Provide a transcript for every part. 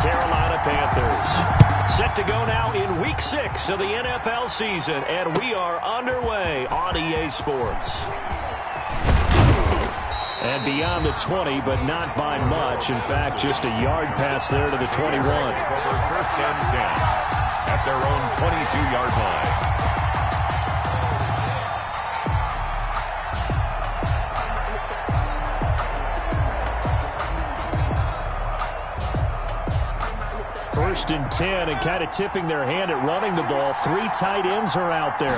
Carolina Panthers. Set to go now in Week 6 of the NFL season, and we are underway on EA Sports. And beyond the 20, but not by much. In fact, just a yard pass there to the 21. First and 10 at their own 22-yard line. First and 10, and kind of tipping their hand at running the ball. 3 tight ends are out there.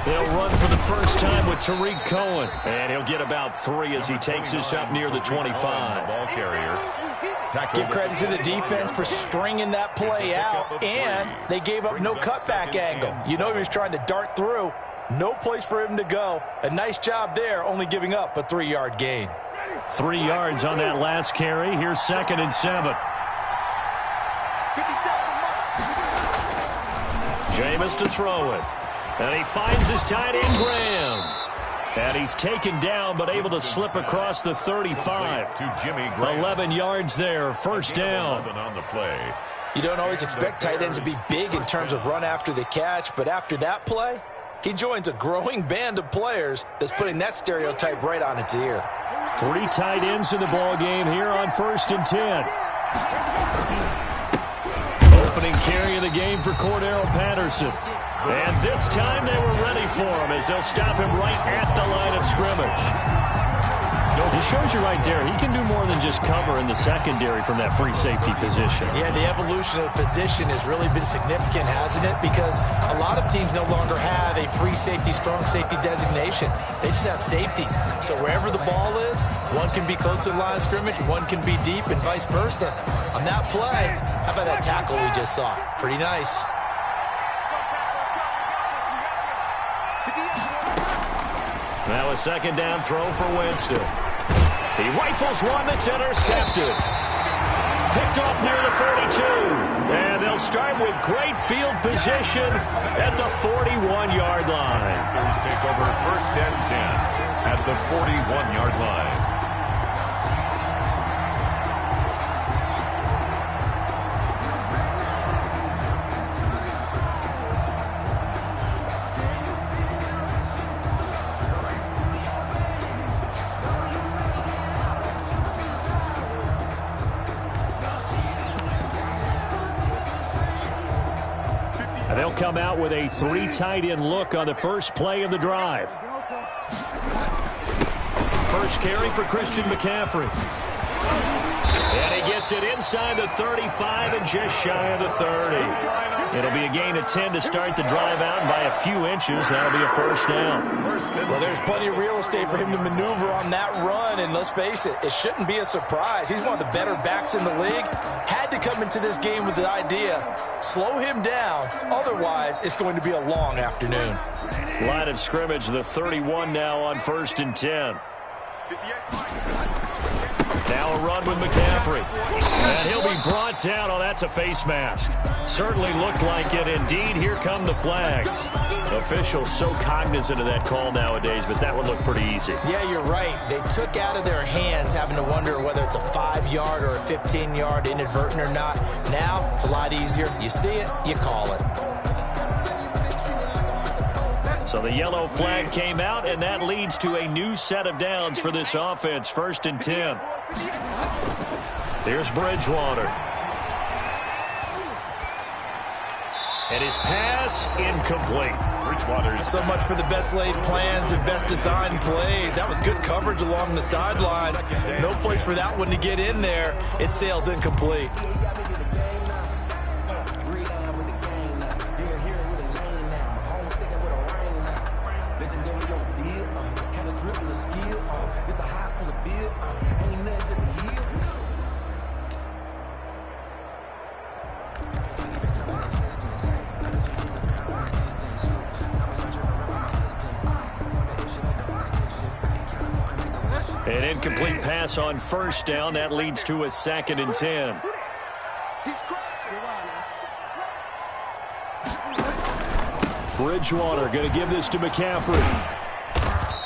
They'll run for the first time with Tariq Cohen. And he'll get about 3 as he takes this up near the 25. Ball carrier. Give credit to the defense for stringing that play out, and they gave up no cutback angle. You know he was trying to dart through. No place for him to go. A nice job there, only giving up a 3-yard gain. 3 yards on that last carry. Here's 2nd and 7. Jameis to throw it. And he finds his tight end, Graham. And he's taken down, but able to slip across the 35. To Jimmy Graham. 11 yards there, first down. On the play. You don't always expect tight ends to be big in terms of run after the catch, but after that play, he joins a growing band of players that's putting that stereotype right on its ear. 3 tight ends in the ball game here on 1st and 10. Opening carry of the game for Cordero Patterson. And this time they were ready for him as they'll stop him right at the line of scrimmage. He shows you right there, he can do more than just cover in the secondary from that free safety position. Yeah, the evolution of position has really been significant, hasn't it? Because a lot of teams no longer have a free safety, strong safety designation. They just have safeties. So wherever the ball is, one can be close to the line of scrimmage, one can be deep, and vice versa. On that play, how about that tackle we just saw? Pretty nice. Now a 2nd down throw for Winston. He rifles one that's intercepted. Picked off near the 42. And they'll start with great field position at the 41-yard line. Panthers take over 1st and 10 at the 41-yard line. They'll come out with a 3 tight end look on the first play of the drive. First carry for Christian McCaffrey. And he gets it inside the 35 and just shy of the 30. It'll be a gain of 10 to start the drive out, and by a few inches, that'll be a first down. Well, there's plenty of real estate for him to maneuver on that run, and let's face it, it shouldn't be a surprise. He's one of the better backs in the league. Had to come into this game with the idea, slow him down, otherwise it's going to be a long afternoon. Line of scrimmage, the 31 now on 1st and 10. Now a run with McCaffrey. And he'll be brought down. Oh, that's a face mask. Certainly looked like it. Indeed, here come the flags. Officials so cognizant of that call nowadays, but that one looked pretty easy. Yeah, you're right. They took out of their hands having to wonder whether it's a 5-yard or a 15-yard inadvertent or not. Now, it's a lot easier. You see it, you call it. So the yellow flag came out, and that leads to a new set of downs for this offense. 1st and 10. Here's Bridgewater. And his pass incomplete. Bridgewater. So much for the best laid plans and best designed plays. That was good coverage along the sidelines. No place for that one to get in there. It sails incomplete. An incomplete pass on first down. That leads to a 2nd and 10. Bridgewater going to give this to McCaffrey.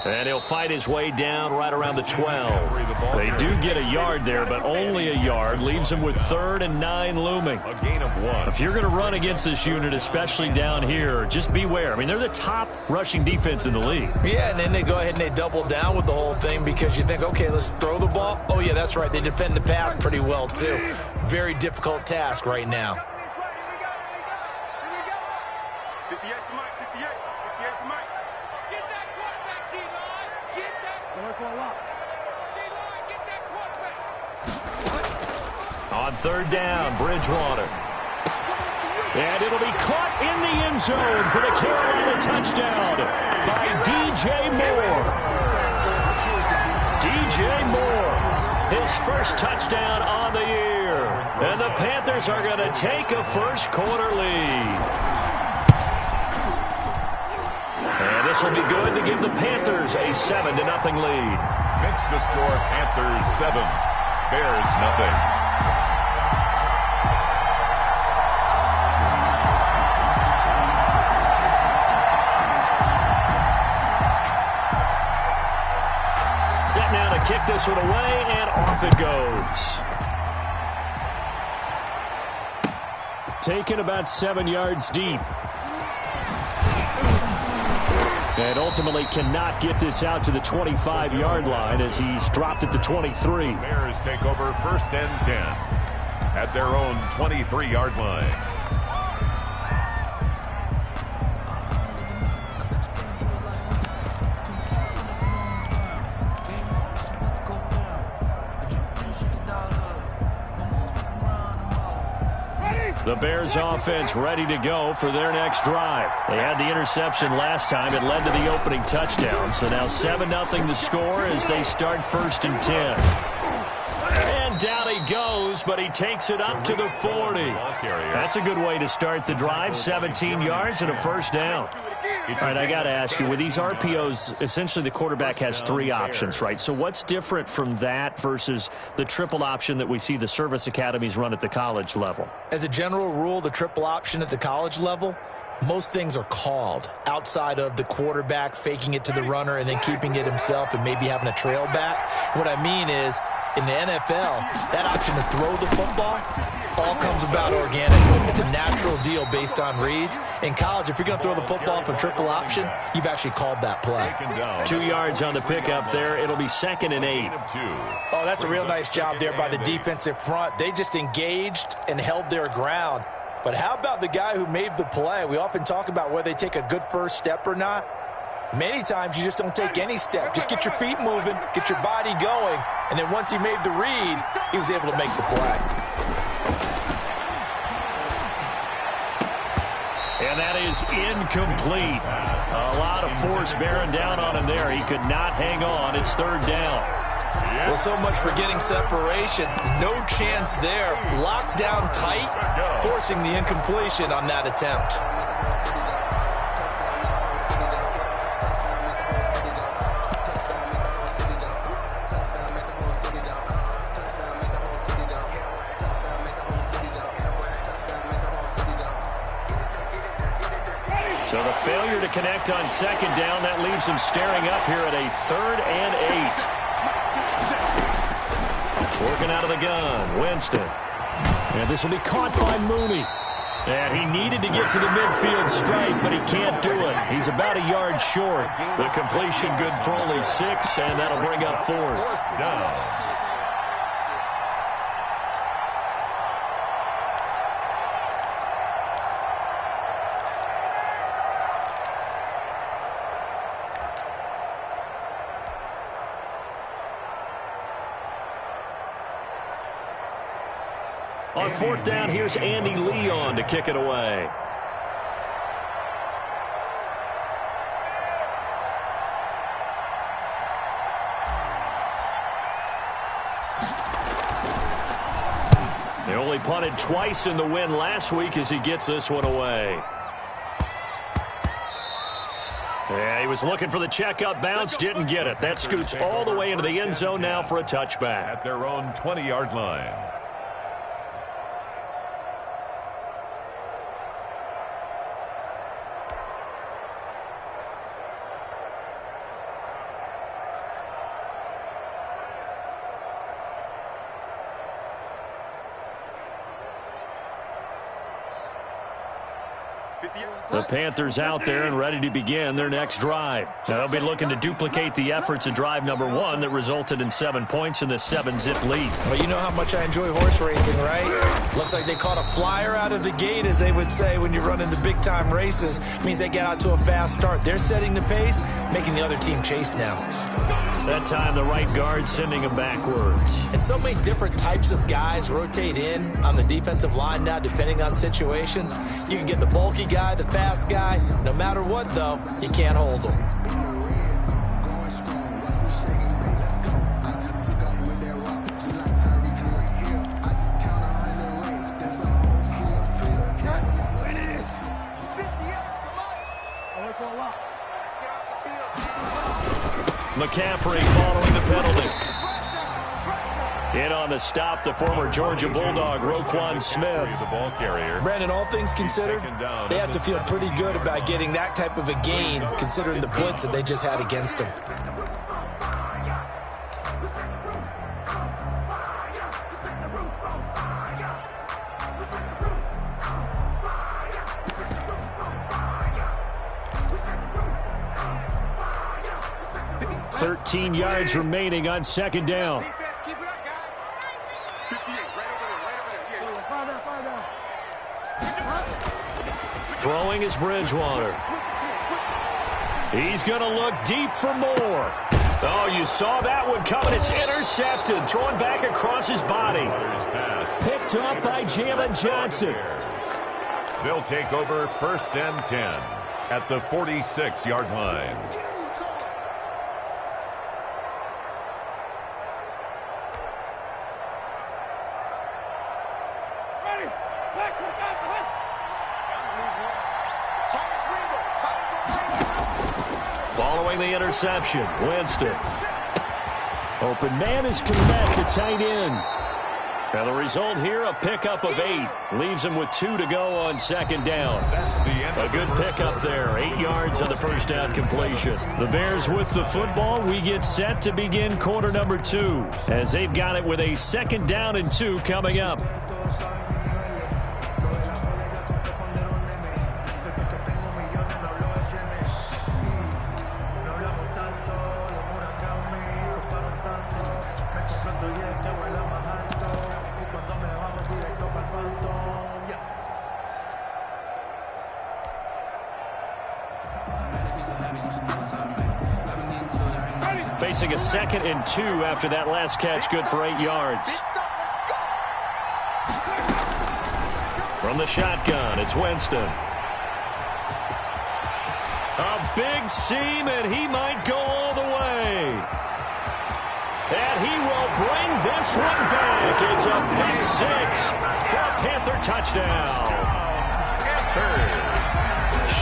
And he'll fight his way down right around the 12. They do get a yard there, but only a yard. Leaves him with 3rd and 9 looming. A gain of 1. If you're going to run against this unit, especially down here, just beware. I mean, they're the top rushing defense in the league. Yeah, and then they go ahead and they double down with the whole thing because you think, okay, let's throw the ball. Oh, yeah, that's right. They defend the pass pretty well, too. Very difficult task right now. On 3rd down, Bridgewater. And it'll be caught in the end zone for the Carolina touchdown by DJ Moore. DJ Moore, his first touchdown on the year. And the Panthers are going to take a first-quarter lead. And this will be good to give the Panthers a 7-0 lead. Makes the score Panthers 7, Bears nothing. Set now to kick this one away, and off it goes. Taken about 7 yards deep. And ultimately cannot get this out to the 25-yard line as he's dropped at the 23. Bears take over 1st and 10 at their own 23-yard line. The Bears offense ready to go for their next drive. They had the interception last time. It led to the opening touchdown. So now 7-0 the score as they start 1st and 10. And down he goes, but he takes it up to the 40. That's a good way to start the drive. 17 yards and a first down. All right, I got to ask you, with these RPOs, essentially the quarterback has 3 options, right? So what's different from that versus the triple option that we see the service academies run at the college level? As a general rule, the triple option at the college level, most things are called outside of the quarterback faking it to the runner and then keeping it himself and maybe having a trail back. What I mean is, in the NFL, that option to throw the football all comes about organically. It's a natural deal based on reads. In college, if you're going to throw the football for triple option, you've actually called that play. 2 yards on the pickup there. It'll be 2nd and 8. Oh, that's a real nice job there by the defensive front. They just engaged and held their ground. But how about the guy who made the play? We often talk about whether they take a good first step or not. Many times you just don't take any step. Just get your feet moving, get your body going, and then once he made the read, he was able to make the play. And that is incomplete. A lot of force bearing down on him there. He could not hang on. It's 3rd down. Well, so much for getting separation. No chance there. Locked down tight, forcing the incompletion on that attempt. So the failure to connect on 2nd down, that leaves him staring up here at a 3rd and 8. Working out of the gun, Winston. And this will be caught by Mooney. And he needed to get to the midfield stripe, but he can't do it. He's about a yard short. The completion good for only 6, and that'll bring up 4th down. On 4th down, here's Andy Leon to kick it away. They only punted twice in the win last week as he gets this one away. Yeah, he was looking for the checkup bounce, didn't get it. That scoots all the way into the end zone now for a touchback. At their own 20-yard line. The Panthers out there and ready to begin their next drive. Now they'll be looking to duplicate the efforts of drive number 1 that resulted in 7 points in the 7-zip lead. Well, you know how much I enjoy horse racing, right? Looks like they caught a flyer out of the gate, as they would say when you're running the big-time races. It means they get out to a fast start. They're setting the pace, making the other team chase now. That time the right guard sending him backwards. And so many different types of guys rotate in on the defensive line now, depending on situations. You can get the bulky guy, the fast guy. No matter what, though, you can't hold them. McCaffrey following the penalty. In on the stop, the former Georgia Bulldog, Roquan Smith. The ball carrier. Brandon, all things considered, they have to feel pretty good about getting that type of a gain, considering the blitz that they just had against them. Thirteen yards remaining on second down. Throwing is Bridgewater. He's going to look deep for more. Oh, you saw that one coming. It's intercepted. Thrown back across his body. Picked up by Jalen Johnson. They'll take over 1st and 10 at the 46-yard line. Following the interception, Winston. Open man is Komet, the tight end. And the result here, a pickup of 8. Leaves him with 2 to go on second down. That's the end. A good pickup there. 8 yards on the first down completion. The Bears with the football. We get set to begin quarter number 2 as they've got it with a 2nd down and 2 coming up. Facing a 2nd and 2 after that last catch, good for 8 yards. From the shotgun, it's Winston. A big seam, and he might go all the way. And he will bring this one back. It's a pick 6 for a Panther touchdown.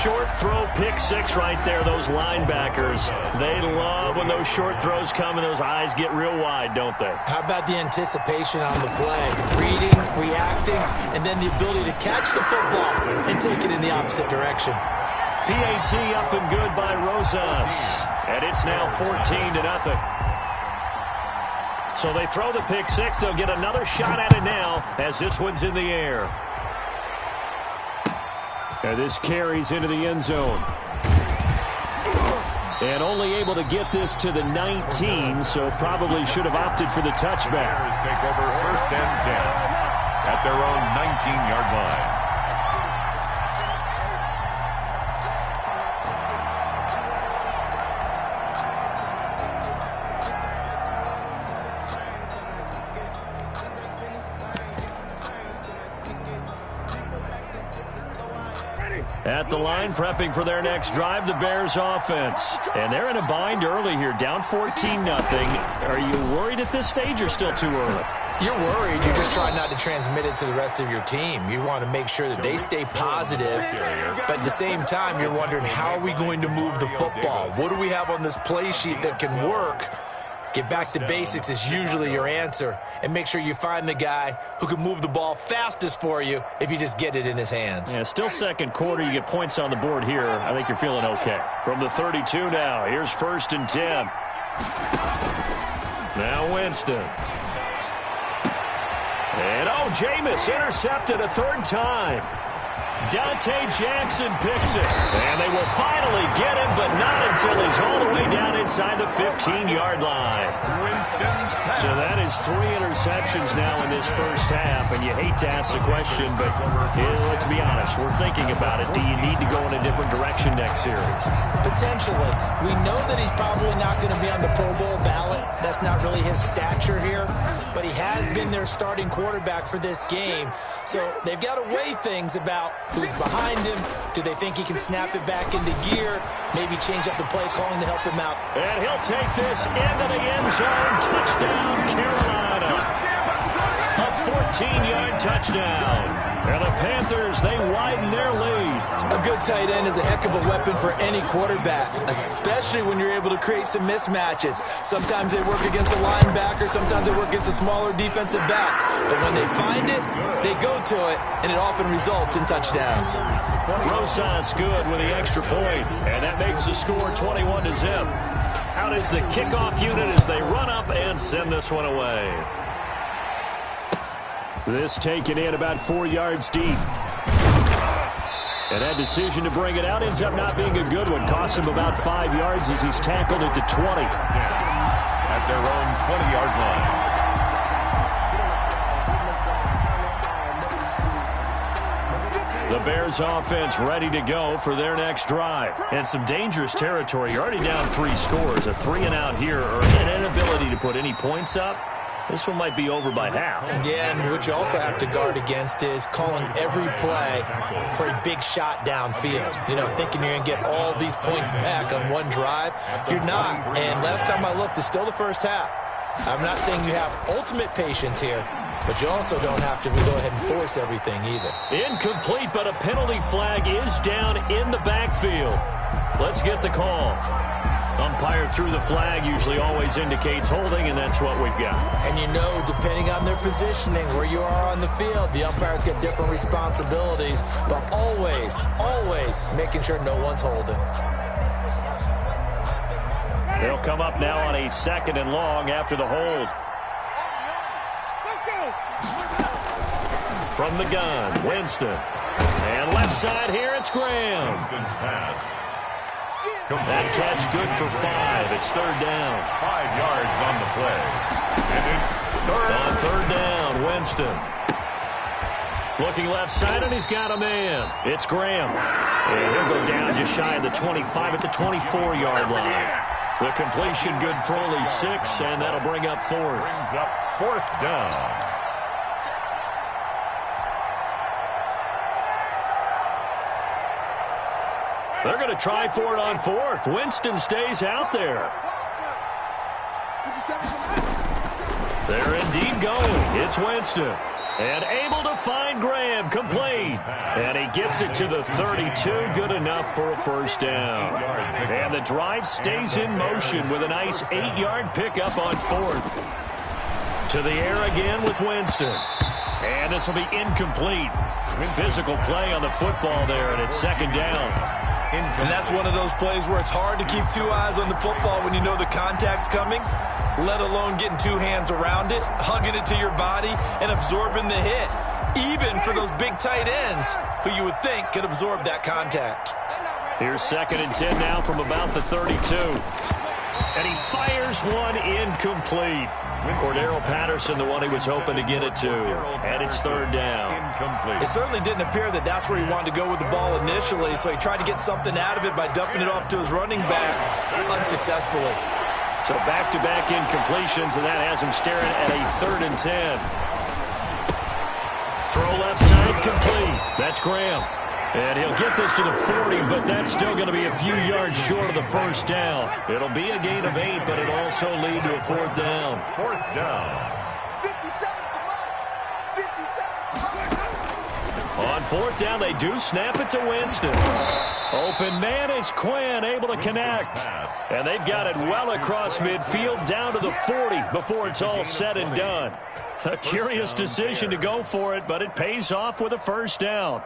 Short throw, pick 6 right there. Those linebackers, they love when those short throws come and those eyes get real wide, don't they? How about the anticipation on the play? Reading, reacting, and then the ability to catch the football and take it in the opposite direction. PAT up and good by Rosas. And it's now 14-0. So they throw the pick 6. They'll get another shot at it now as this one's in the air. And this carries into the end zone. And only able to get this to the 19, so probably should have opted for the touchback. Bears take over 1st and 10 at their own 19-yard line. At the line, prepping for their next drive, the Bears offense. And they're in a bind early here, down 14-0. Are you worried at this stage or still too early? You're worried. You're just trying not to transmit it to the rest of your team. You want to make sure that they stay positive. But at the same time, you're wondering, how are we going to move the football? What do we have on this play sheet that can work? Get back to basics is usually your answer. And make sure you find the guy who can move the ball fastest for you if you just get it in his hands. Yeah, still second quarter. You get points on the board here. I think you're feeling okay. From the 32 now, here's 1st and 10. Now Winston. And, Jameis intercepted a 3rd time. Dante Jackson picks it. And they will finally get him, but not until he's all the way down inside the 15-yard line. So that is 3 interceptions now in this first half. And you hate to ask the question, but let's be honest. We're thinking about it. Do you need to go in a different direction next series? Potentially. We know that he's probably not going to be on the Pro Bowl ballot. That's not really his stature here. But he has been their starting quarterback for this game. So they've got to weigh things about who's behind him. Do they think he can snap it back into gear? Maybe change up the play calling to help him out. And he'll take this into the end zone. Touchdown, Carolina. A 14-yard touchdown. And the Panthers, they widen their lead. A good tight end is a heck of a weapon for any quarterback, especially when you're able to create some mismatches. Sometimes they work against a linebacker. Sometimes they work against a smaller defensive back. But when they find it, they go to it, and it often results in touchdowns. Rosas good with the extra point, and that makes the score 21-0. Out is the kickoff unit as they run up and send this one away. This taken in about 4 yards deep. And that decision to bring it out ends up not being a good one. Cost him about 5 yards as he's tackled it to 20. At their own 20-yard line. The Bears offense ready to go for their next drive. And some dangerous territory. You're already down 3 scores. A 3-and-out here or an inability to put any points up. This one might be over by half. Yeah, and what you also have to guard against is calling every play for a big shot downfield. You know, thinking you're going to get all these points back on one drive. You're not. And last time I looked, it's still the first half. I'm not saying you have ultimate patience here, but you also don't have to go ahead and force everything either. Incomplete, but a penalty flag is down in the backfield. Let's get the call. Umpire threw the flag, usually always indicates holding, and that's what we've got. And you know, depending on their positioning, where you are on the field, the umpires get different responsibilities, but always, always making sure no one's holding. They'll come up now on a 2nd and long after the hold. From the gun, Winston. And left side here, it's Graham. Winston's pass. That catch good for 5. It's 3rd down. 5 yards on the play. And it's On 3rd down, Winston. Looking left side, and he's got a man. It's Graham. And he'll go down just shy of the 25 at the 24-yard line. The completion good for only 6, and that'll bring up 4th. Brings up 4th down. They're going to try for it on 4th. Winston stays out there. They're indeed going. It's Winston. And able to find Graham, complete. And he gets it to the 32, good enough for a 1st down. And the drive stays in motion with a nice 8-yard pickup on 4th. To the air again with Winston. And this will be incomplete. Physical play on the football there, and it's 2nd down. And that's one of those plays where it's hard to keep 2 eyes on the football when you know the contact's coming, let alone getting 2 hands around it, hugging it to your body, and absorbing the hit, even for those big tight ends who you would think could absorb that contact. Here's 2nd and 10 now from about the 32. And he fires one incomplete. Cordero Patterson, the one he was hoping to get it to. And it's 3rd down. Incomplete. It certainly didn't appear that that's where he wanted to go with the ball initially, so he tried to get something out of it by dumping it off to his running back unsuccessfully. So back-to-back incompletions, and that has him staring at a 3rd and 10. Throw left side complete. That's Graham. And he'll get this to the 40, but that's still going to be a few yards short of the 1st down. It'll be a gain of 8, but it'll also lead to a 4th down. 4th down. On 4th down, they do snap it to Winston. Open man is Quinn, able to connect. And they've got it well across midfield, down to the 40 before it's all said and done. A curious decision to go for it, but it pays off with a 1st down.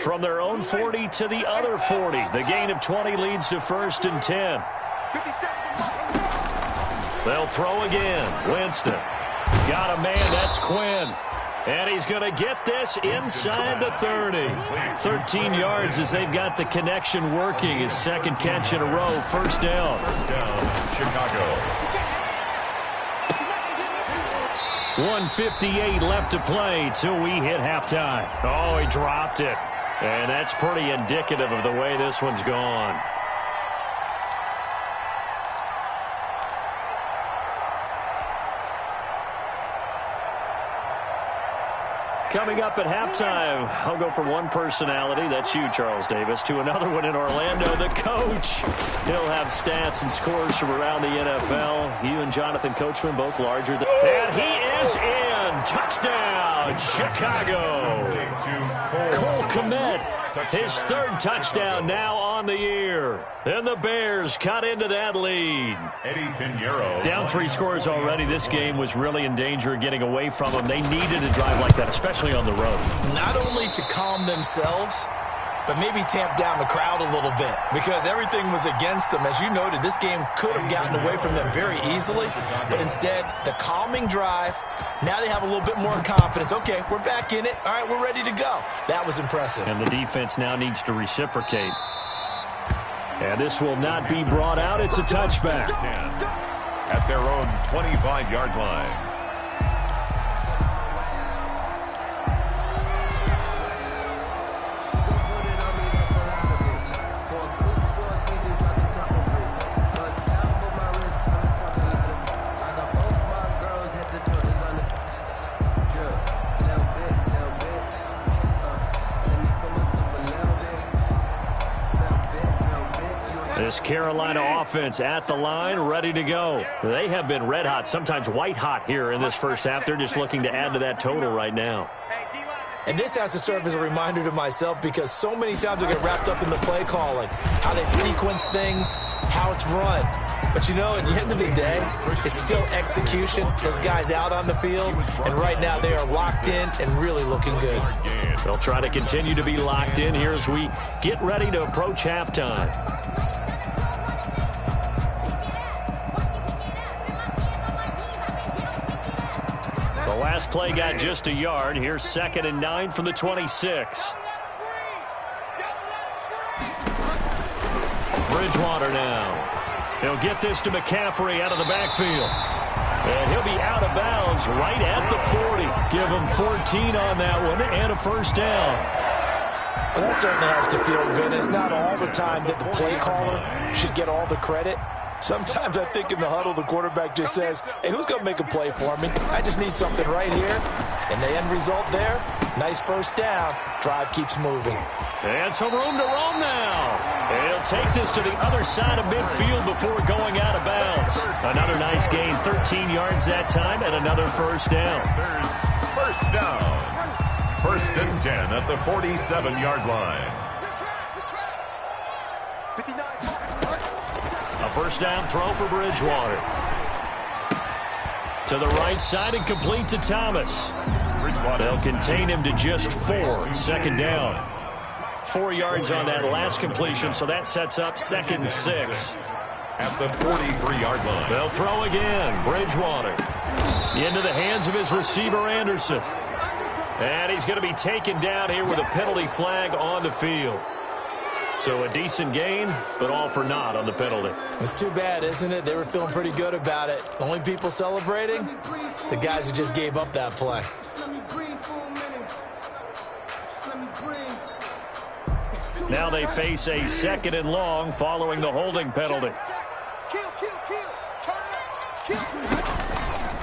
From their own 40 to the other 40. The gain of 20 leads to 1st and 10. They'll throw again. Winston. Got a man, that's Quinn. And he's going to get this inside the 30. 13 yards as they've got the connection working. His second catch in a row, first down. First down, Chicago. 1:58 left to play till we hit halftime. Oh, he dropped it. And that's pretty indicative of the way this one's gone. Coming up at halftime, I'll go from one personality, that's you, Charles Davis, to another one in Orlando, the coach. He'll have stats and scores from around the NFL. You and Jonathan Coachman both larger than... And he is in. Touchdown, Chicago. Cole Kmet, his third touchdown now on the year. And the Bears cut into that lead. Eddie Pinheiro. Down 3 scores already. This game was really in danger of getting away from them. They needed a drive like that, especially on the road. Not only to calm themselves, but maybe tamp down the crowd a little bit because everything was against them. As you noted, this game could have gotten away from them very easily, but instead, the calming drive, now they have a little bit more confidence. Okay, we're back in it. All right, we're ready to go. That was impressive. And the defense now needs to reciprocate. And this will not be brought out. It's a touchback. 10 at their own 25-yard line. This Carolina offense at the line, ready to go. They have been red hot, sometimes white hot here in this first half. They're just looking to add to that total right now. And this has to serve as a reminder to myself because so many times I get wrapped up in the play calling, how they've sequenced things, how it's run. But, you know, at the end of the day, it's still execution. Those guys out on the field, and right now they are locked in and really looking good. They'll try to continue to be locked in here as we get ready to approach halftime. The last play got just a yard. Here's 2nd and 9 from the 26. Bridgewater now. He'll get this to McCaffrey out of the backfield. And he'll be out of bounds right at the 40. Give him 14 on that one and a first down. Well, that certainly has to feel good. It's not all the time that the play caller should get all the credit. Sometimes I think in the huddle, the quarterback just says, hey, who's going to make a play for me? I just need something right here. And the end result there, nice first down. Drive keeps moving. And some room to roam now. He'll take this to the other side of midfield before going out of bounds. Another nice gain, 13 yards that time, and another first down. There's first down. 1st and 10 at the 47-yard line. A first down throw for Bridgewater. To the right side and complete to Thomas. They'll contain him to just 4. 2nd down. 4 yards on that last completion, so that sets up 2nd and 6. At the 43-yard line. They'll throw again. Bridgewater into the hands of his receiver, Anderson. And he's going to be taken down here with a penalty flag on the field. So a decent gain, but all for naught on the penalty. It's too bad, isn't it? They were feeling pretty good about it. The only people celebrating, the guys who just gave up that play. Now they face a 2nd and long following the holding penalty.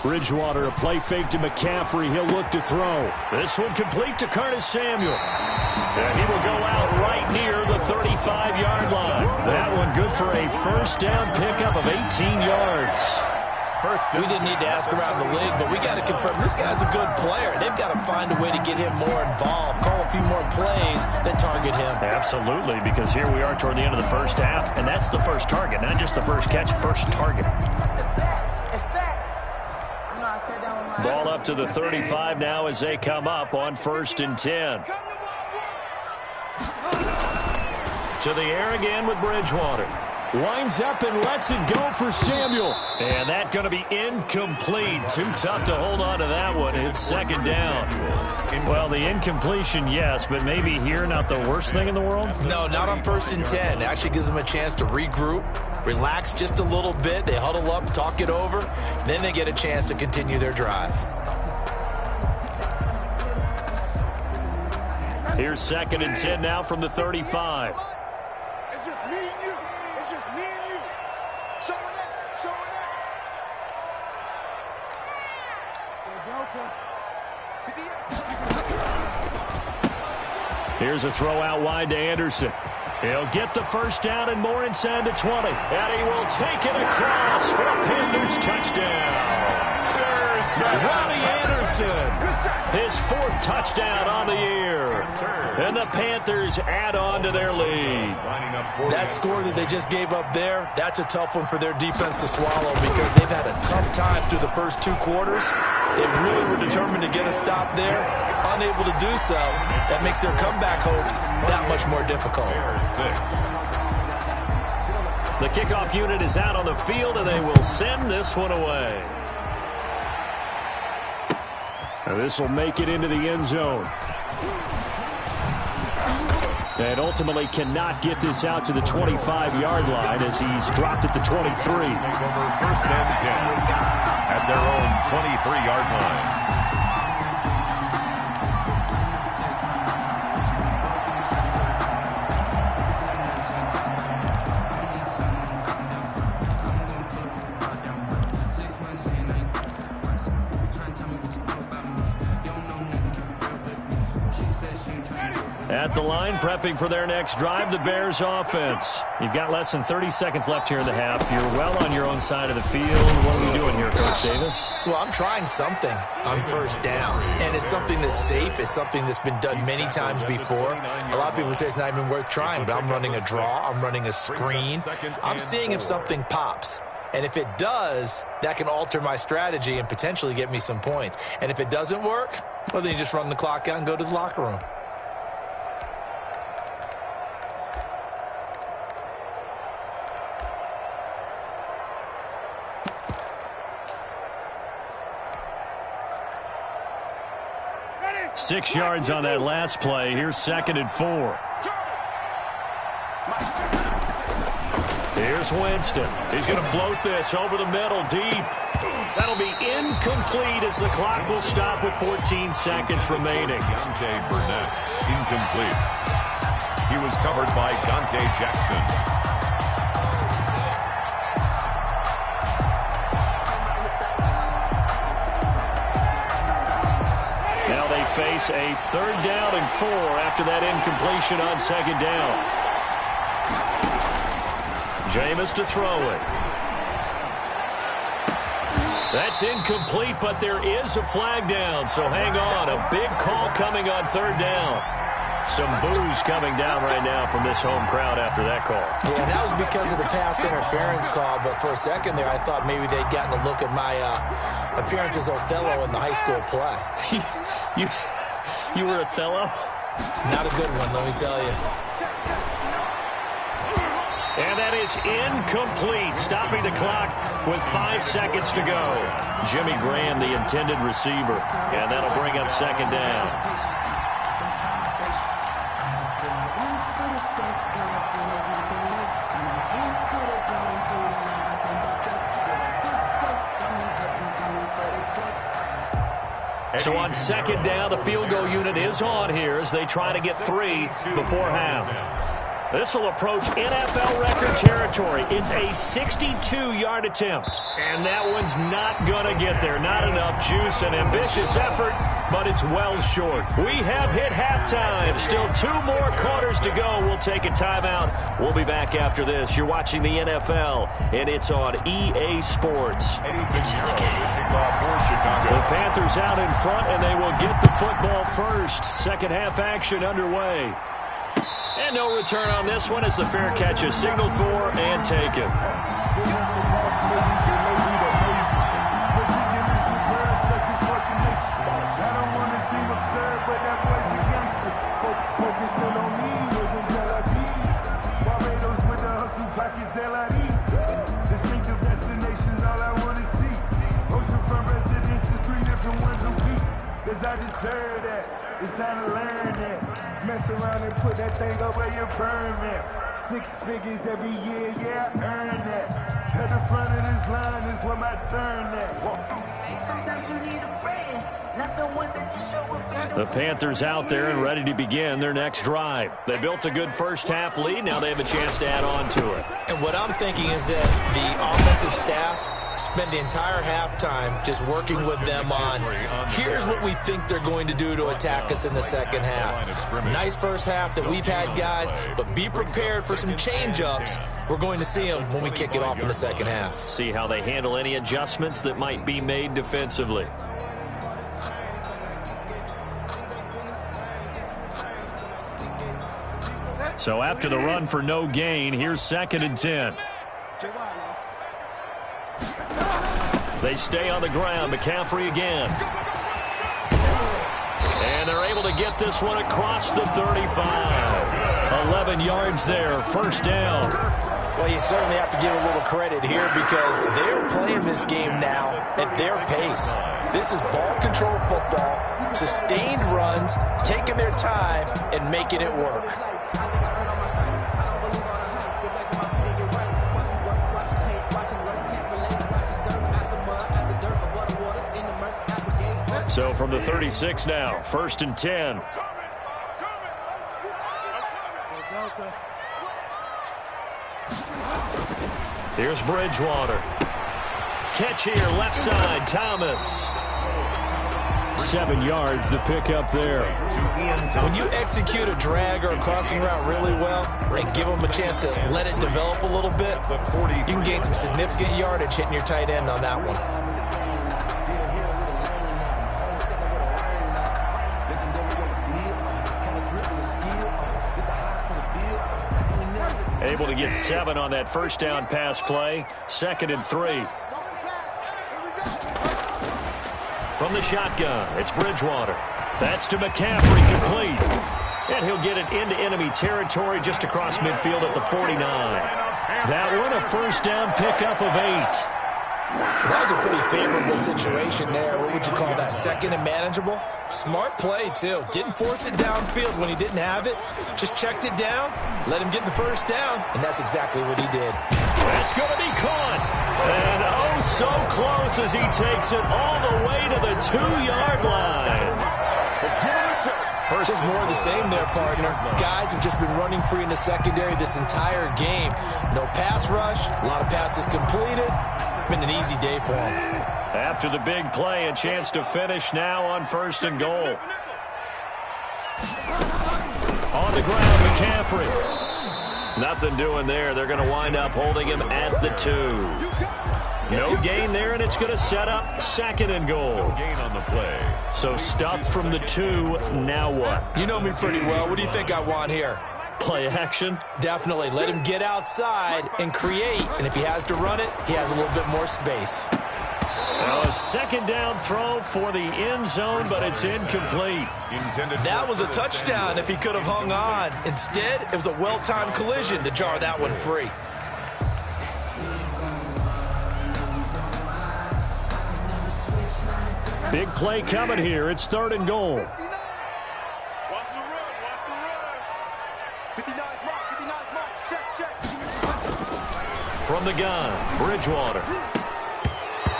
Bridgewater, a play fake to McCaffrey. He'll look to throw. This one complete to Curtis Samuel. And he will go out right near the 35-yard line. That one good for a first down pickup of 18 yards. We didn't need to ask around the league, but we got to confirm this guy's a good player. They've got to find a way to get him more involved, call a few more plays that target him. Absolutely, because here we are toward the end of the first half, and that's the first target, not just the first catch, first target. Ball up to the 35 now as they come up on 1st and 10. To the air again with Bridgewater. Winds up and lets it go for Samuel. And that's going to be incomplete. Too tough to hold on to that one. It's second down. Well, the incompletion, yes, but maybe here not the worst thing in the world? No, not on 1st and 10. It actually gives them a chance to regroup, relax just a little bit. They huddle up, talk it over. Then they get a chance to continue their drive. Here's 2nd and 10 now from the 35. It's just me and you. It's just me and you. Show it up. Show it up. Here's a throw out wide to Anderson. He'll get the first down and more inside the 20. And he will take it across for a Panthers touchdown. Ronnie Anderson, his 4th touchdown on the year. And the Panthers add on to their lead. That score that they just gave up there, that's a tough one for their defense to swallow because they've had a tough time through the first 2 quarters. They really were determined to get a stop there. Unable to do so, that makes their comeback hopes that much more difficult. The kickoff unit is out on the field, and they will send this one away. Now this will make it into the end zone. And ultimately cannot get this out to the 25-yard line as he's dropped at the 23. Take over 1st and 10 at their own 23-yard line. At the line, prepping for their next drive, the Bears offense. You've got less than 30 seconds left here in the half. You're well on your own side of the field. What are we doing here, Coach Davis? Well, I'm trying something on 1st down. And it's something that's safe. It's something that's been done many times before. A lot of people say it's not even worth trying, but I'm running a draw. I'm running a screen. I'm seeing if something pops. And if it does, that can alter my strategy and potentially get me some points. And if it doesn't work, well, then you just run the clock out and go to the locker room. Six yards on that last play. Here's 2nd and 4. Here's Winston. He's going to float this over the middle deep. That'll be incomplete as the clock will stop with 14 seconds remaining. Dante Burnett, incomplete. He was covered by Dante Jackson. Now they face a 3rd down and 4 after that incompletion on 2nd down. Jameis to throw it. That's incomplete, but there is a flag down, so hang on. A big call coming on 3rd down. Some boos coming down right now from this home crowd after that call. Yeah, that was because of the pass interference call, but for a second there I thought maybe they'd gotten a look at my appearance as Othello in the high school play. You were Othello? Not a good one, let me tell you. And that is incomplete, stopping the clock with 5 seconds to go. Jimmy Graham, the intended receiver, and that'll bring up 2nd down. So on 2nd down, the field goal unit is on here as they try to get 3 before half. This will approach NFL record territory. It's a 62-yard attempt. And that one's not going to get there. Not enough juice, an ambitious effort, but it's well short. We have hit halftime. Still 2 more quarters to go. We'll take a timeout. We'll be back after this. You're watching the NFL, and it's on EA Sports. It's in the game. The Panthers out in front, and they will get the football first. Second half action underway. And no return on this one as the fair catch is signaled for and taken. Focusing on me, wasn't Tel Aviv. Barbados with the hustle, pockets LID. I deserve that. It's time to learn that. Mess around and put that thing up where you burn that. 6 figures every year, yeah, I earn that. At the front of this line is where my turn at. Sometimes you need a friend, not the ones that just show up. The Panthers out there and ready to begin their next drive. They built a good first-half lead. Now they have a chance to add on to it. And what I'm thinking is that the offensive staff spend the entire halftime just working with them on, here's what we think they're going to do to attack us in the second half. Nice first half that we've had, guys, but be prepared for some change-ups. We're going to see them when we kick it off in the second half. See how they handle any adjustments that might be made defensively. So after the run for no gain, here's 2nd and 10. They stay on the ground. McCaffrey again. And they're able to get this one across the 35. 11 yards there, first down. Well, you certainly have to give a little credit here because they're playing this game now at their pace. This is ball control football, sustained runs, taking their time, and making it work. So from the 36 now, 1st and 10. Here's Bridgewater. Catch here, left side, Thomas. 7 yards to pick up there. When you execute a drag or a crossing route really well and give them a chance to let it develop a little bit, you can gain some significant yardage hitting your tight end on that one. Able to get 7 on that first down pass play. 2nd and 3. From the shotgun, it's Bridgewater. That's to McCaffrey, complete. And he'll get it into enemy territory just across midfield at the 49. That one, a first down pickup of 8. That was a pretty favorable situation there. What would you call that? 2nd and manageable? Smart play, too. Didn't force it downfield when he didn't have it. Just checked it down, let him get the first down, and that's exactly what he did. That's going to be caught. And oh, so close as he takes it all the way to the 2-yard line. Just more of the same there, partner. Guys have just been running free in the secondary this entire game. No pass rush, a lot of passes completed. Been an easy day for him. After the big play, a chance to finish now on 1st and goal. On the ground, McCaffrey. Nothing doing there. They're going to wind up holding him at the 2. No gain there, and it's going to set up 2nd and goal. No gain on the play. So stuffed from the 2, now what? You know me pretty well. What do you think I want here? Play action? Definitely. Let him get outside and create, and if he has to run it, he has a little bit more space. Now a 2nd down throw for the end zone, but it's incomplete. That was a touchdown if he could have hung on. Instead, it was a well-timed collision to jar that one free. Big play coming here. It's 3rd and goal. Watch the run, watch the run. 59 mark, check. From the gun, Bridgewater.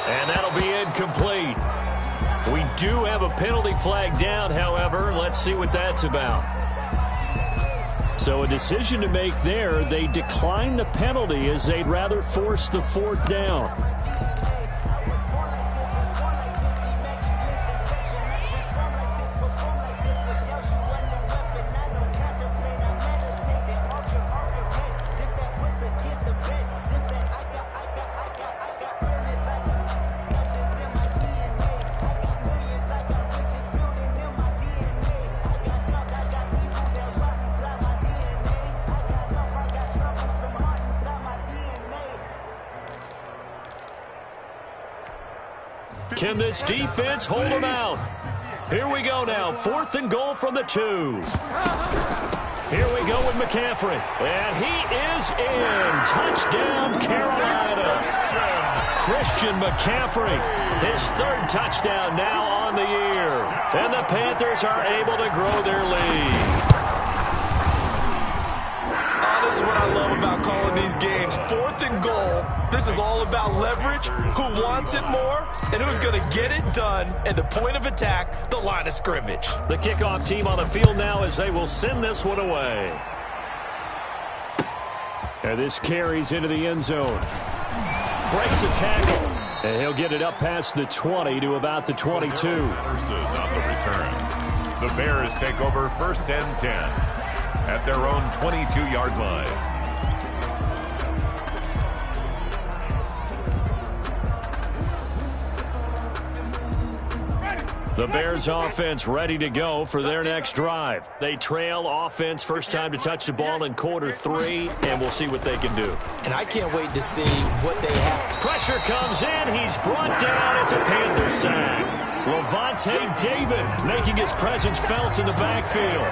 And that'll be incomplete. We do have a penalty flag down, however. Let's see what that's about. So a decision to make there. They decline the penalty as they'd rather force the 4th down. Can this defense hold them out? Here we go now. 4th and goal from the 2. Here we go with McCaffrey. And he is in. Touchdown, Carolina. Christian McCaffrey. His third touchdown now on the year. And the Panthers are able to grow their lead. This is what I love about calling these games. 4th and goal. This is all about leverage, who wants it more, and who's going to get it done at the point of attack, the line of scrimmage. The kickoff team on the field now as they will send this one away. And this carries into the end zone. Breaks a tackle. And he'll get it up past the 20 to about the 22. On the return. The Bears take over 1st and 10. At their own 22-yard line. The Bears offense ready to go for their next drive. They trail offense first time to touch the ball in quarter 3, and we'll see what they can do. And I can't wait to see what they have. Pressure comes in. He's brought down. It's a Panther sack. Levante David making his presence felt in the backfield.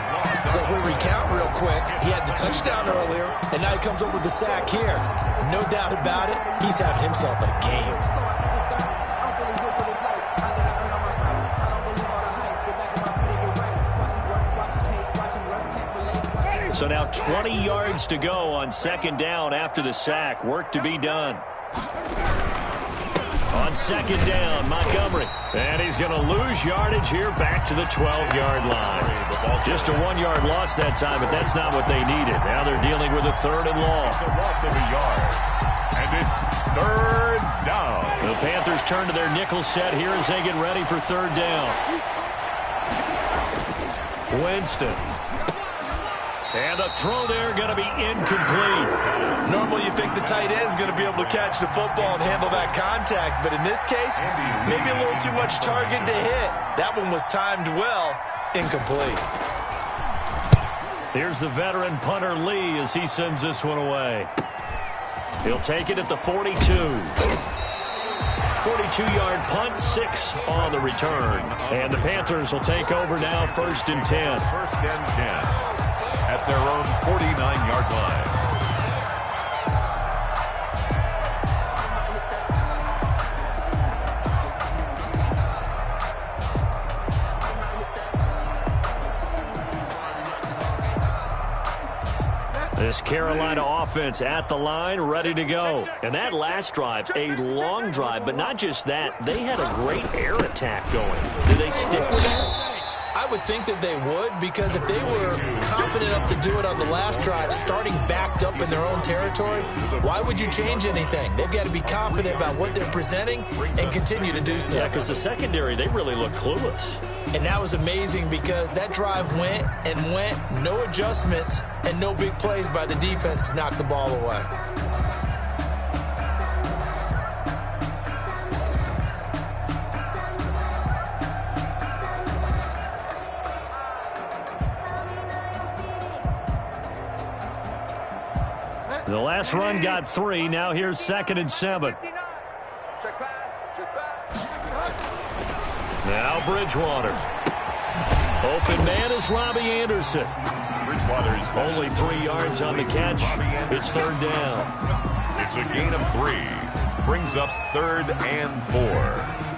So if we recount real quick, he had the touchdown earlier, and now he comes up with the sack here. No doubt about it, he's having himself a game. So now 20 yards to go on 2nd down after the sack. Work to be done. On 2nd down, Montgomery. And he's going to lose yardage here back to the 12-yard line. Just a 1-yard loss that time, but that's not what they needed. Now they're dealing with a 3rd and long. It's a loss of a yard. And it's 3rd down. The Panthers turn to their nickel set here as they get ready for 3rd down. Winston. And the throw there going to be incomplete. Normally you think the tight end's going to be able to catch the football and handle that contact, but in this case, maybe a little too much target to hit. That one was timed well, incomplete. Here's the veteran punter Lee as he sends this one away. He'll take it at the 42. 42-yard punt, 6 on the return. And the Panthers will take over now 1st and 10. 1st and 10. At their own 49-yard line. This Carolina offense at the line, ready to go. And that last drive, a long drive, but not just that. They had a great air attack going. Did they stick with that? I would think that they would, because if they were confident enough to do it on the last drive, starting backed up in their own territory, why would you change anything? They've got to be confident about what they're presenting and continue to do so. Yeah, because the secondary, they really look clueless. And that was amazing because that drive went and went, no adjustments, and no big plays by the defense to knock the ball away. The last run got 3. Now here's 2nd and 7. Now Bridgewater. Open man is Robbie Anderson. Bridgewater's only 3 yards on the catch. It's 3rd down. It's a gain of 3. Brings up 3rd and 4.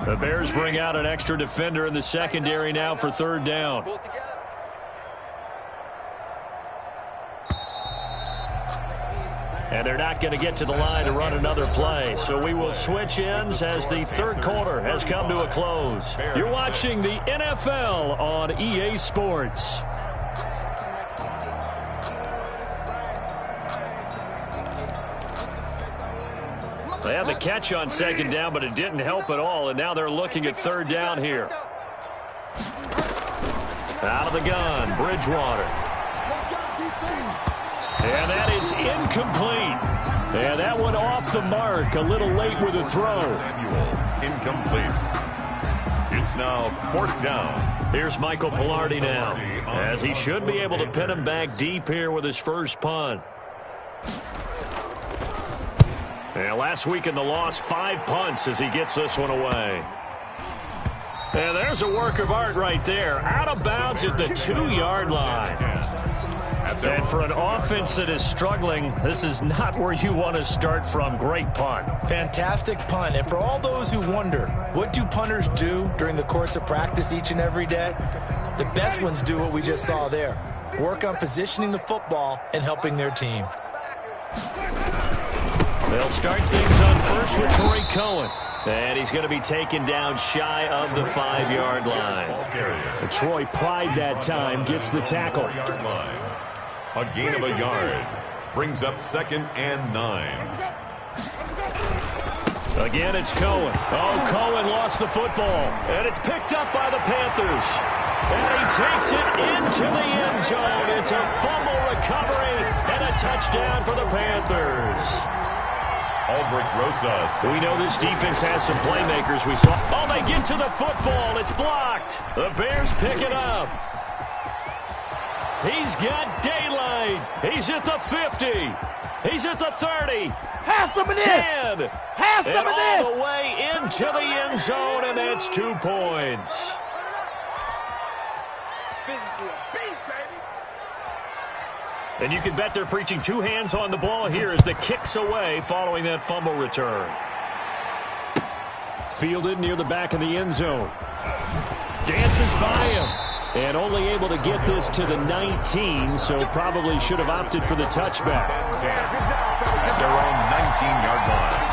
The Bears bring out an extra defender in the secondary now for 3rd down. And they're not going to get to the line to run another play. So we will switch ends as the 3rd quarter has come to a close. You're watching the NFL on EA Sports. They had the catch on 2nd down, but it didn't help at all, and now they're looking at 3rd down here. Out of the gun, Bridgewater. And that is incomplete. And that one off the mark, a little late with a throw. Incomplete. It's It's now 4th down. Here's Michael Pilardi now, as he should be able to pin him back deep here with his first punt. And last week in the loss, 5 punts as he gets this one away. And there's a work of art right there. Out of bounds at the 2-yard line. And for an offense that is struggling, this is not where you want to start from. Great punt. Fantastic punt. And for all those who wonder, what do punters do during the course of practice each and every day? The best ones do what we just saw there. Work on positioning the football and helping their team. They'll start things on first with Torrey Cohen. And he's going to be taken down shy of the 5-yard line. Troy Pride that time gets the tackle. A gain of a yard. Brings up 2nd and 9. Again, it's Cohen. Oh, Cohen lost the football. And it's picked up by the Panthers. And he takes it into the end zone. It's a fumble recovery and a touchdown for the Panthers. Albrecht Rosas. We know this defense has some playmakers. We saw. Oh, they get to the football. It's blocked. The Bears pick it up. He's got daylight. He's at the 50. He's at the 30. Have some of this. 10. Have some of this. All the way into the end zone, and that's 2 points. Physically a beast, baby. And you can bet they're preaching 2 hands on the ball here as the kick's away following that fumble return. Fielded near the back of the end zone. Dances by him. And only able to get this to the 19, so probably should have opted for the touchback. At their own 19-yard line.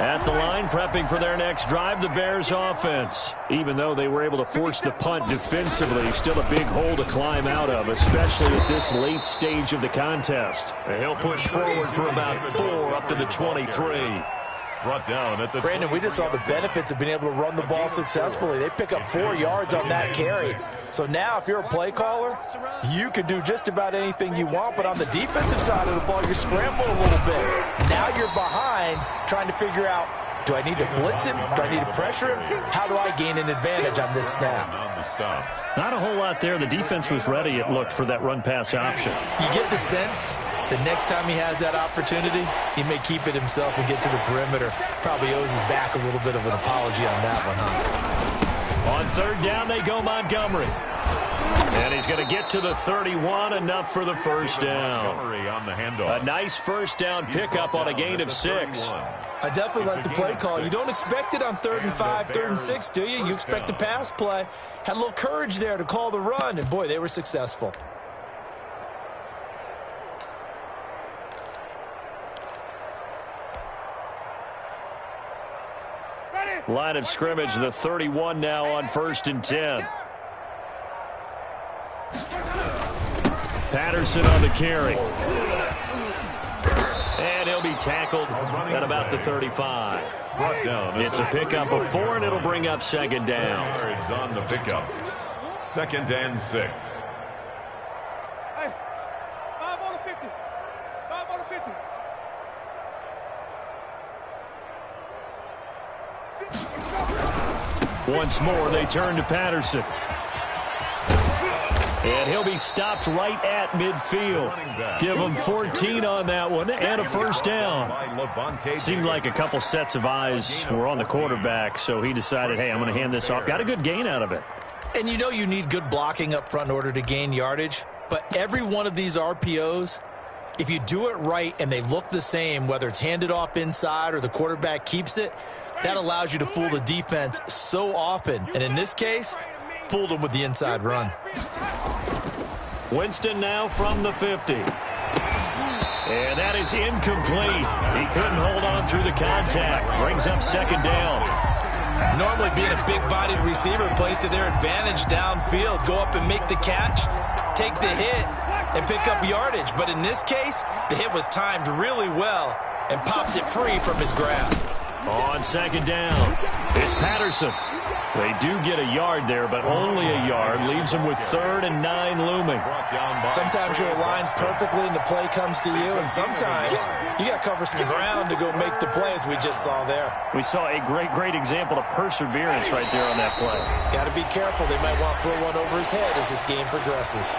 At the line, prepping for their next drive, the Bears offense. Even though they were able to force the punt defensively, still a big hole to climb out of, especially at this late stage of the contest. And he'll push forward for about 4 up to the 23. Brought down at the Brandon, we just saw the benefits of being able to run the ball successfully. They pick up 4 yards on that carry. So now if you're a play caller, you can do just about anything you want, but on the defensive side of the ball, you're scrambling a little bit. Now you're behind trying to figure out, do I need to blitz him? Do I need to pressure him? How do I gain an advantage on this snap? Not a whole lot there. The defense was ready, it looked, for that run-pass option. You get the sense the next time he has that opportunity, he may keep it himself and get to the perimeter. Probably owes his back a little bit of an apology on that one, huh? On 3rd down, they go Montgomery. And he's going to get to the 31, enough for the first down. On the handoff. A nice first down pickup on a gain of 6. I definitely like the play call. You don't expect it on 3rd and 5, 3rd and 6, do you? You expect a pass play. Had a little courage there to call the run, and boy, they were successful. Line of scrimmage, the 31 now on 1st and 10. Patterson on the carry. And he'll be tackled at about the 35. It's a pickup of 4, and it'll bring up 2nd down. It's on the pickup. 2nd and 6. Hey, 5 on the 50. 5 on the 50. Once more, they turn to Patterson. And he'll be stopped right at midfield. Give him 14 on that one and a first down. Seemed like a couple sets of eyes were on the quarterback, so he decided, hey, I'm going to hand this off. Got a good gain out of it. And you know you need good blocking up front in order to gain yardage, but every one of these RPOs, if you do it right and they look the same, whether it's handed off inside or the quarterback keeps it, that allows you to fool the defense so often. And in this case, fooled them with the inside run. Winston now from the 50. And that is incomplete. He couldn't hold on through the contact. Brings up 2nd down. Normally being a big-bodied receiver plays to their advantage downfield. Go up and make the catch, take the hit, and pick up yardage. But in this case, the hit was timed really well and popped it free from his grasp. On second down, it's Patterson. They do get a yard there, but only a yard. Leaves them with 3rd and 9 looming. Sometimes you're aligned perfectly and the play comes to you, and sometimes you got to cover some ground to go make the play, as we just saw there. We saw a great example of perseverance right there on that play. Got to be careful. They might want to throw one over his head as this game progresses.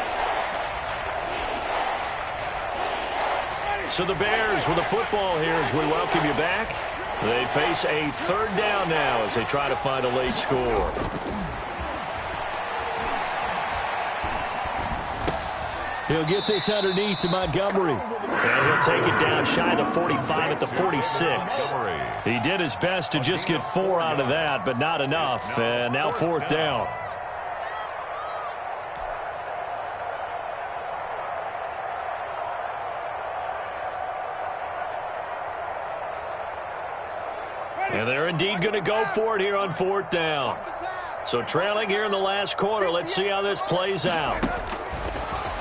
So the Bears with the football here as we welcome you back. They face a 3rd down now as they try to find a late score. He'll get this underneath to Montgomery. And he'll take it down shy of the 45 at the 46. He did his best to just get 4 out of that, but not enough. And now 4th down. And they're indeed going to go for it here on 4th down. So trailing here in the last quarter. Let's see how this plays out.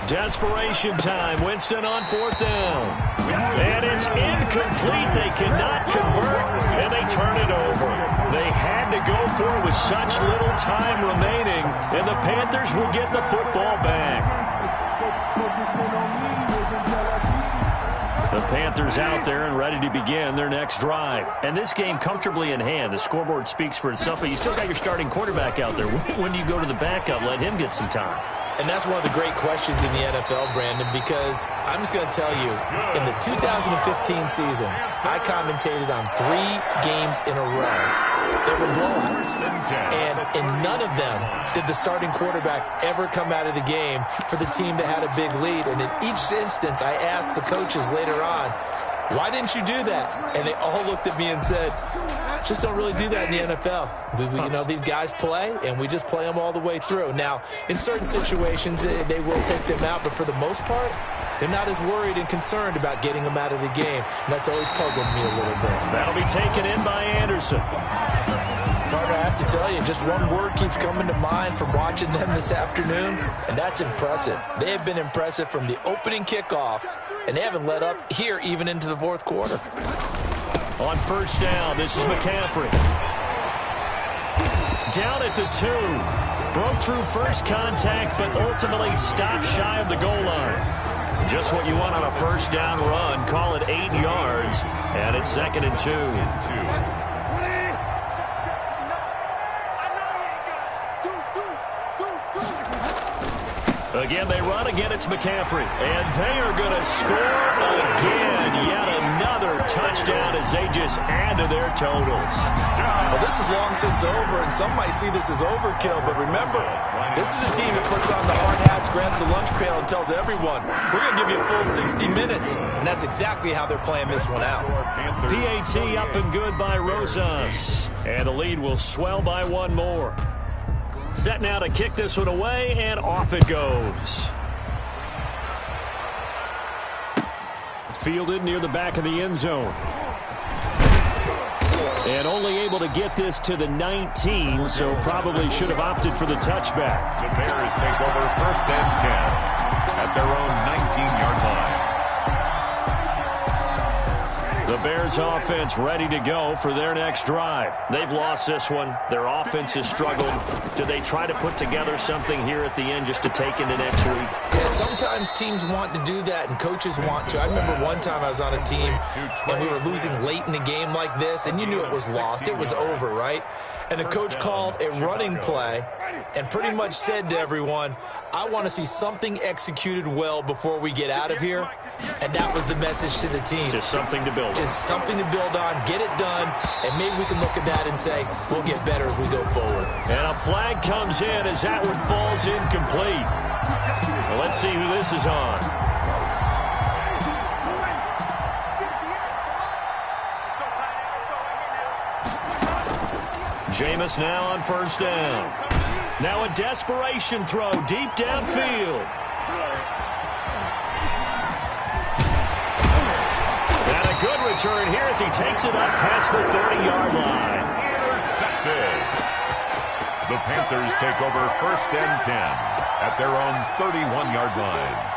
Desperation time. Winston on 4th down. And it's incomplete. They cannot convert, and they turn it over. They had to go for it with such little time remaining, and the Panthers will get the football back. The Panthers out there and ready to begin their next drive. And this game comfortably in hand. The scoreboard speaks for itself, but you still got your starting quarterback out there. When do you go to the backup? Let him get some time. And that's one of the great questions in the NFL, Brandon, because I'm just going to tell you, in the 2015 season, I commentated on 3 games in a row. They were blowouts. And in none of them did the starting quarterback ever come out of the game for the team that had a big lead. And in each instance, I asked the coaches later on, why didn't you do that? And they all looked at me and said, just don't really do that in the NFL. You know, these guys play, and we just play them all the way through. Now, in certain situations, they will take them out, but for the most part, they're not as worried and concerned about getting them out of the game, and that's always puzzled me a little bit. That'll be taken in by Anderson. Partner, I have to tell you, just one word keeps coming to mind from watching them this afternoon, and that's impressive. They have been impressive from the opening kickoff, and they haven't let up here even into the 4th quarter. On 1st down, this is McCaffrey. Down at the 2. Broke through first contact, but ultimately stopped shy of the goal line. Just what you want on a 1st down run. Call it 8 yards, and it's 2nd and 2. Again, they run. Again, it's McCaffrey. And they are going to score again. Yet another touchdown as they just add to their totals. Well, this is long since over, and some might see this as overkill. But remember, this is a team that puts on the hard hats, grabs the lunch pail, and tells everyone, we're going to give you a full 60 minutes. And that's exactly how they're playing this one out. PAT up and good by Rosas. And the lead will swell by 1 more. Set now to kick this one away, and off it goes. Fielded near the back of the end zone. And only able to get this to the 19, so probably should have opted for the touchback. The Bears take over 1st and 10 at their own 19-yard line. The Bears offense ready to go for their next drive. They've lost this one. Their offense has struggled. Do they try to put together something here at the end just to take into next week? Yeah, sometimes teams want to do that and coaches want to. I remember one time I was on a team and we were losing late in a game like this, and you knew it was lost. It was over, right? And the coach called a running play and pretty much said to everyone, I want to see something executed well before we get out of here. And that was the message to the team. Just something to build on. Just something to build on, get it done, and maybe we can look at that and say, we'll get better as we go forward. And a flag comes in as that one falls incomplete. Well, let's see who this is on. Jameis now on 1st down. Now a desperation throw deep downfield. And a good return here as he takes it up past the 30-yard line. Intercepted. The Panthers take over 1st and 10 at their own 31-yard line.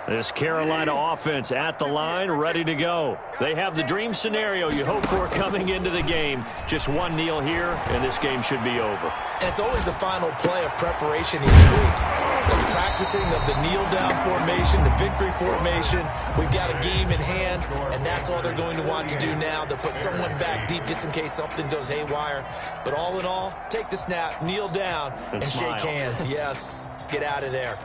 This Carolina offense at the line, ready to go. They have the dream scenario you hope for coming into the game. Just one kneel here, and this game should be over. And it's always the final play of preparation each week. The practicing of the kneel-down formation, the victory formation. We've got a game in hand, and that's all they're going to want to do now, to put someone back deep just in case something goes haywire. But all in all, take the snap, kneel down, and shake hands. Yes, get out of there.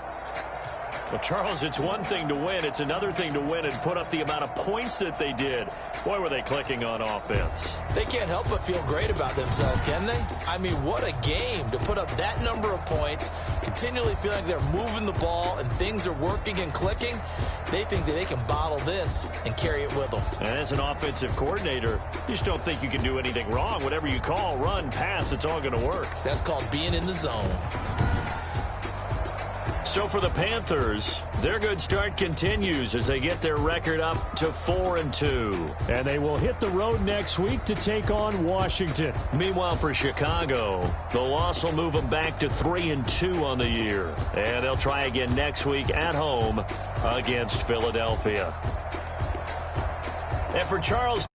Well, Charles, it's one thing to win. It's another thing to win and put up the amount of points that they did. Boy, were they clicking on offense. They can't help but feel great about themselves, can they? I mean, what a game to put up that number of points, continually feeling like they're moving the ball and things are working and clicking. They think that they can bottle this and carry it with them. And as an offensive coordinator, you just don't think you can do anything wrong. Whatever you call, run, pass, it's all going to work. That's called being in the zone. So for the Panthers, their good start continues as they get their record up to 4-2. And they will hit the road next week to take on Washington. Meanwhile, for Chicago, the loss will move them back to 3-2 on the year. And they'll try again next week at home against Philadelphia. And for Charles